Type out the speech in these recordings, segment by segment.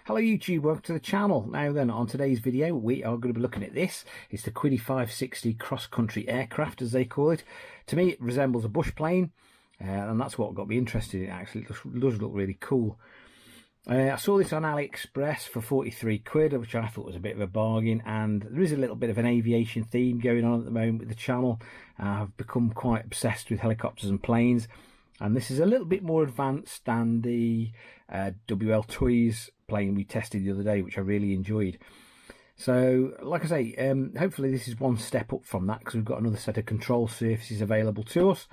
Hello YouTube, welcome to the channel. Now then, on today's video we are going to be looking at this. It's the QIDI 560 cross-country aircraft, as they call it. To me it resembles a bush plane, and that's what got me interested in it. Actually, it does look really cool. I saw this on AliExpress for 43 quid, which I thought was a bit of a bargain, and there is a little bit of an aviation theme going on at the moment with the channel. I've become quite obsessed with helicopters and planes, and this is a little bit more advanced than the Wltoys plane we tested the other day, which I really enjoyed. So like I say, hopefully this is one step up from that, because we've got another set of control surfaces available to us,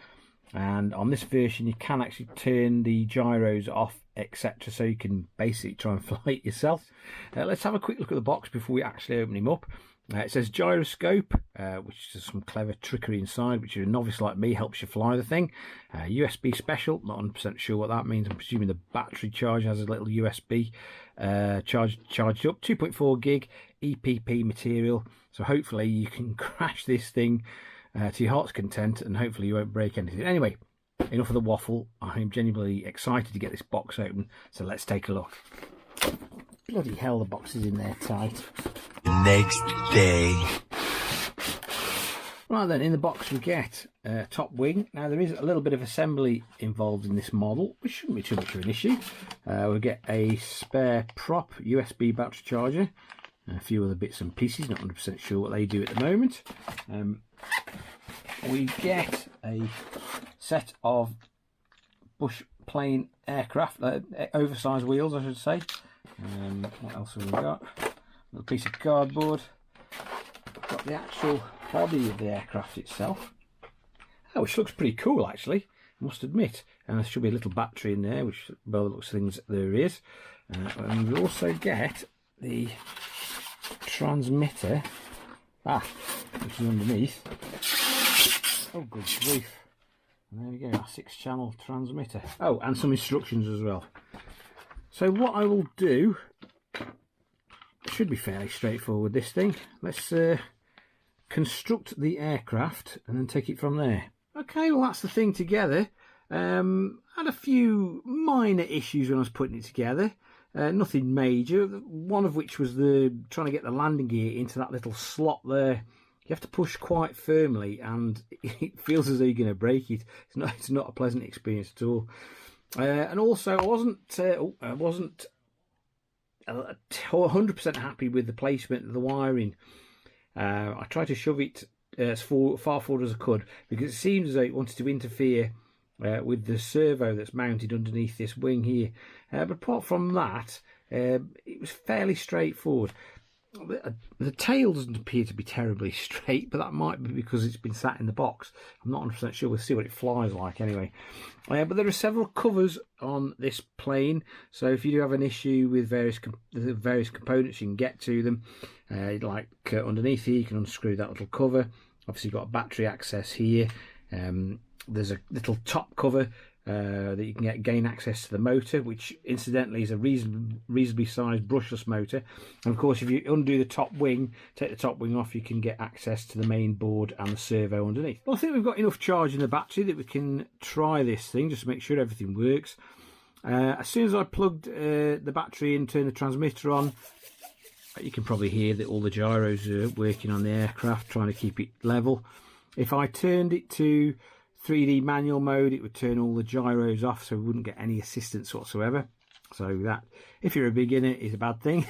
and on this version you can actually turn the gyros off, etc., so you can basically try and fly it yourself. Let's have a quick look at the box before we actually open him up. It says gyroscope, which is some clever trickery inside, which, if a novice like me, helps you fly the thing. USB special, not 100% sure what that means. I'm presuming the battery charge has a little USB charged up. 2.4 gig EPP material, so hopefully you can crash this thing to your heart's content, and hopefully you won't break anything. Anyway, enough of the waffle. I'm genuinely excited to get this box open, so let's take a look. Bloody hell, the box is in there tight. Next day. Right then, in the box we get top wing. Now there is a little bit of assembly involved in this model, which shouldn't be too much of an issue. We'll get a spare prop USB battery charger, a few other bits and pieces, not 100% sure what they do at the moment. We get a set of bush plane aircraft, oversized wheels I should say. What else have we got? A little piece of cardboard. Got the actual body of the aircraft itself, which looks pretty cool actually, I must admit. And there should be a little battery in there, which by the looks of things there is. And we also get the transmitter, which is underneath. Oh good grief. And there we go, our 6-channel transmitter. Oh, and some instructions as well. So what I will do, should be fairly straightforward, this thing. Let's construct the aircraft and then take it from there. Okay, well that's the thing together. Had a few minor issues when I was putting it together. Nothing major, one of which was trying to get the landing gear into that little slot there. You have to push quite firmly, and it feels as though you're going to break it. It's not a pleasant experience at all. And also, I wasn't 100% happy with the placement of the wiring. I tried to shove it as far forward as I could, because it seemed as though it wanted to interfere with the servo that's mounted underneath this wing here. But apart from that, it was fairly straightforward. The tail doesn't appear to be terribly straight, but that might be because it's been sat in the box. I'm not 100% sure. We'll see what it flies like anyway. But there are several covers on this plane, so if you do have an issue with various components, you can get to them. Like underneath here, you can unscrew that little cover. Obviously, you've got battery access here. There's a little top cover that you can gain access to the motor, which incidentally is a reasonably sized brushless motor. And of course, if you undo the top wing, take the top wing off, you can get access to the main board and the servo underneath. Well, I think we've got enough charge in the battery that we can try this thing just to make sure everything works. As soon as I plugged the battery in and turned the transmitter on, you can probably hear that all the gyros are working on the aircraft, trying to keep it level. If I turned it to 3D manual mode, it would turn all the gyros off, so we wouldn't get any assistance whatsoever. So that, if you're a beginner, is a bad thing,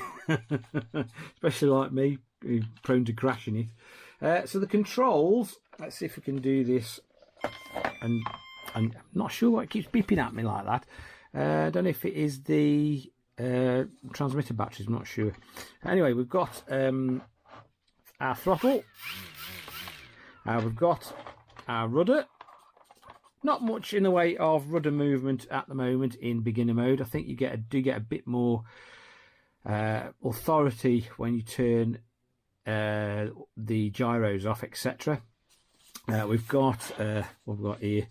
especially like me, who's prone to crashing it. So the controls, let's see if we can do this. And I'm not sure why it keeps beeping at me like that. I don't know if it is the transmitter batteries, I'm not sure. Anyway, we've got our throttle. We've got our rudder. Not much in the way of rudder movement at the moment in beginner mode. I think you do get a bit more authority when you turn the gyros off, etc. We've got what we've got here,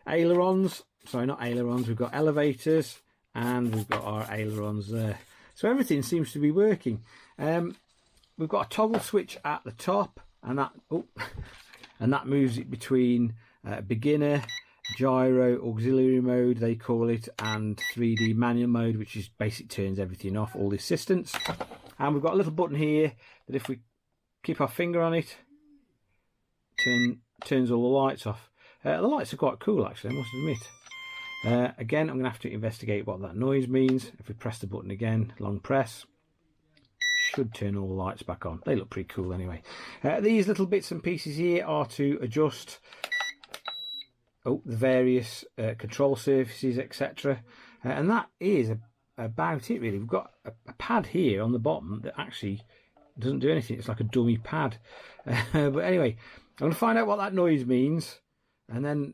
ailerons. Sorry, not ailerons. We've got elevators, and we've got our ailerons there. So everything seems to be working. We've got a toggle switch at the top, and that moves it between beginner, gyro auxiliary mode they call it, and 3D manual mode, which is basic turns everything off, all the assistance. And we've got a little button here that if we keep our finger on it, turns all the lights off. The lights are quite cool actually, I must admit. Again, I'm going to have to investigate what that noise means. If we press the button again, long press, should turn all the lights back on. They look pretty cool anyway. These little bits and pieces here are to adjust the various control surfaces, etc. And that is about it really. We've got a pad here on the bottom that actually doesn't do anything. It's like a dummy pad. But anyway, I'm going to find out what that noise means, and then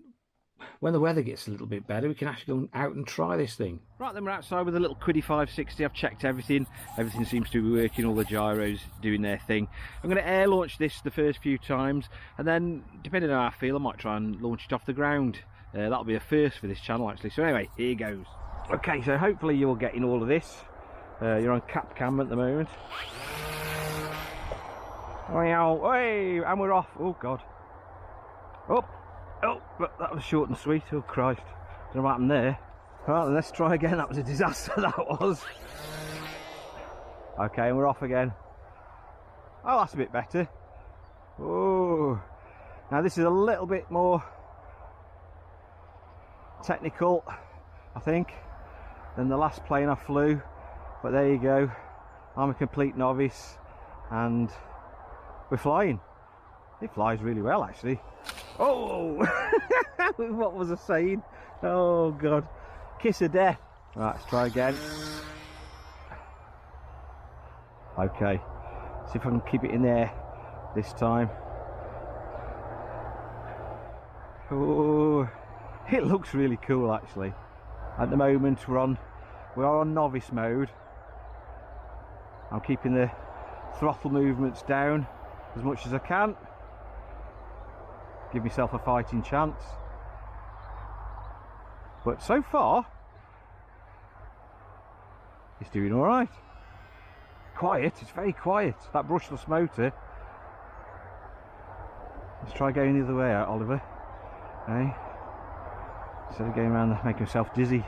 when the weather gets a little bit better, we can actually go out and try this thing. Right, then we're outside with a little Quiddy 560. I've checked everything. Everything seems to be working. All the gyros doing their thing. I'm going to air launch this the first few times, and then depending on how I feel, I might try and launch it off the ground. That'll be a first for this channel actually. So anyway, here goes. Okay, so hopefully you're getting all of this. You're on cap cam at the moment. Hey, and we're off. Oh god. Oh, but that was short and sweet. Oh Christ, don't know what happened there. Right, then let's try again. That was a disaster, that was. Okay, and we're off again. Oh, that's a bit better. Oh, now this is a little bit more technical, I think, than the last plane I flew, but there you go. I'm a complete novice and we're flying. It flies really well actually. Oh, what was I saying? Oh god, kiss of death. Right, let's try again. Okay, see if I can keep it in there this time. Oh, it looks really cool actually. At the moment we are on novice mode. I'm keeping the throttle movements down as much as I can. Give myself a fighting chance. But so far, it's doing all right. Quiet, it's very quiet. That brushless motor. Let's try going the other way out, Oliver. Hey, instead of going around and making myself dizzy.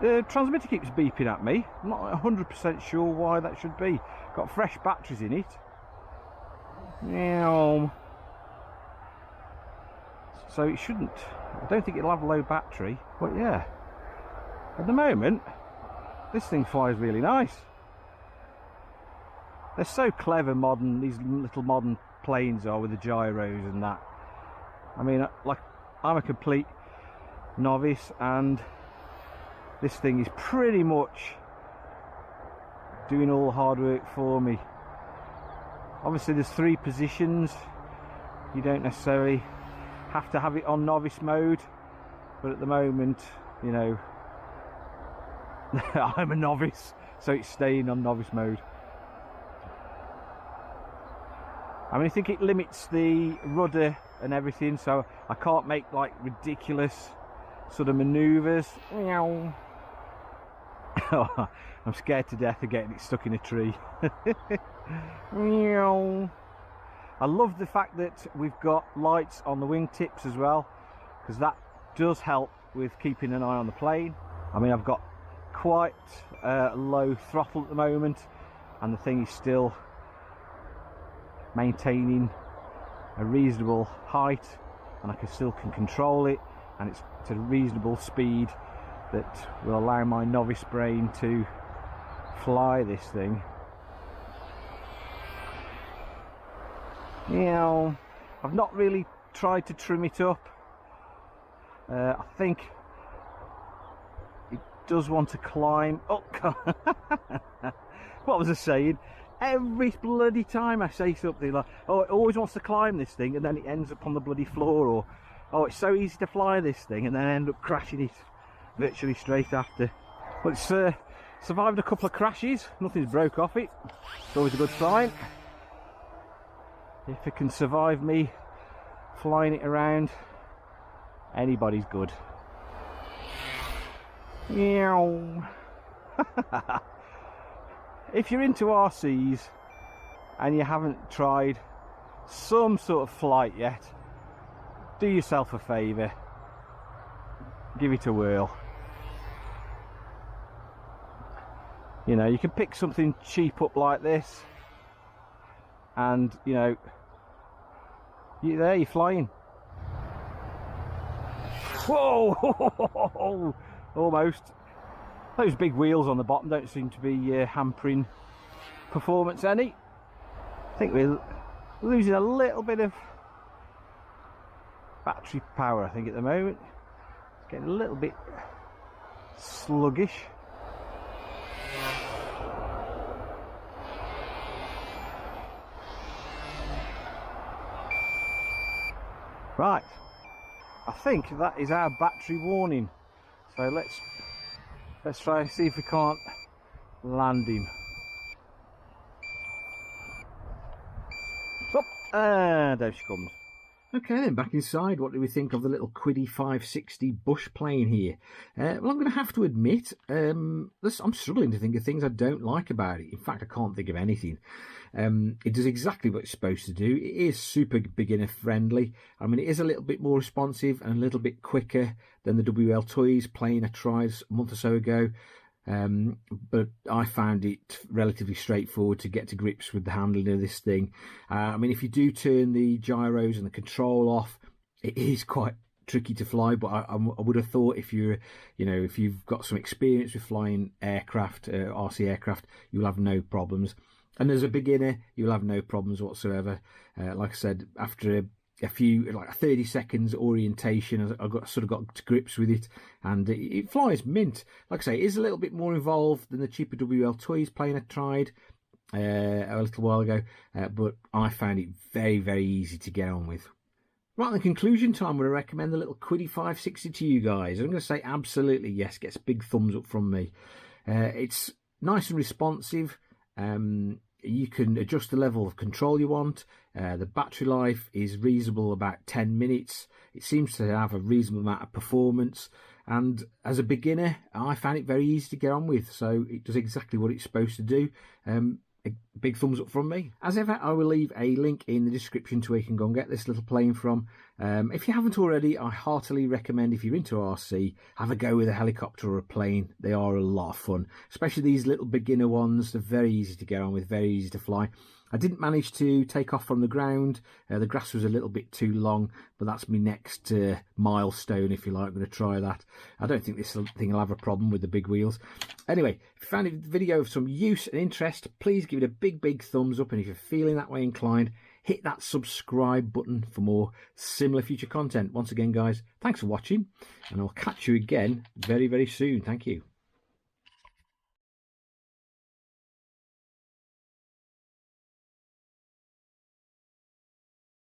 The transmitter keeps beeping at me. I'm not 100% sure why that should be. Got fresh batteries in it. Meow. So it shouldn't. I don't think it'll have a low battery. But yeah, at the moment, this thing flies really nice. They're so clever, modern. These little modern planes are with the gyros and that. I mean, like, I'm a complete novice, and this thing is pretty much doing all the hard work for me. Obviously there's 3 positions. You don't necessarily have to have it on novice mode, but at the moment, you know, I'm a novice, so it's staying on novice mode. I mean, I think it limits the rudder and everything, so I can't make like ridiculous sort of manoeuvres. I'm scared to death of getting it stuck in a tree. I love the fact that we've got lights on the wingtips as well, because that does help with keeping an eye on the plane. I mean, I've got quite low throttle at the moment, and the thing is still maintaining a reasonable height, and I still can control it, and it's at a reasonable speed that will allow my novice brain to fly this thing. I've not really tried to trim it up. I think it does want to climb. Oh God. What was I saying? Every bloody time I say something like, oh, it always wants to climb this thing, and then it ends up on the bloody floor, or oh, it's so easy to fly this thing, and then I end up crashing it virtually straight after. But it's survived a couple of crashes. Nothing's broke off it. It's always a good sign. If it can survive me flying it around, anybody's good. If you're into RCs and you haven't tried some sort of flight yet, do yourself a favour, give it a whirl. You know, you can pick something cheap up like this, and you know, you're flying. Whoa! Almost. Those big wheels on the bottom don't seem to be hampering performance any. I think we're losing a little bit of battery power, I think, at the moment. It's getting a little bit sluggish. Right, I think that is our battery warning. So let's try and see if we can't land him. Stop, and there she comes. Okay then, back inside. What do we think of the little QIDI 560 bush plane here? Well, I'm going to have to admit, I'm struggling to think of things I don't like about it. In fact, I can't think of anything. It does exactly what it's supposed to do. It is super beginner friendly. I mean, it is a little bit more responsive and a little bit quicker than the Wltoys plane I tried a month or so ago. But I found it relatively straightforward to get to grips with the handling of this thing. I mean, if you do turn the gyros and the control off, it is quite tricky to fly. But I would have thought if you're, you know, if you've got some experience with flying aircraft, RC aircraft, you'll have no problems. And as a beginner, you'll have no problems whatsoever. Like I said, after a few, like 30 seconds orientation, I got to grips with it, and it flies mint. Like I say, it is a little bit more involved than the cheaper Wltoys plane I tried a little while ago, but I found it very, very easy to get on with. Right, in the conclusion time, I'm going to recommend the little QIDI 560 to you guys. I'm going to say absolutely yes, gets a big thumbs up from me. It's nice and responsive. You can adjust the level of control you want. The battery life is reasonable, about 10 minutes. It seems to have a reasonable amount of performance. And as a beginner, I found it very easy to get on with. So it does exactly what it's supposed to do. A big thumbs up from me. As ever, I will leave a link in the description to where you can go and get this little plane from. If you haven't already, I heartily recommend, if you're into RC, have a go with a helicopter or a plane. They are a lot of fun, especially these little beginner ones. They're very easy to get on with, very easy to fly. I didn't manage to take off from the ground. The grass was a little bit too long, but that's my next milestone, if you like. I'm going to try that. I don't think this thing will have a problem with the big wheels. Anyway, if you found the video of some use and interest, please give it a big, big thumbs up. And if you're feeling that way inclined, hit that subscribe button for more similar future content. Once again, guys, thanks for watching, and I'll catch you again very, very soon. Thank you.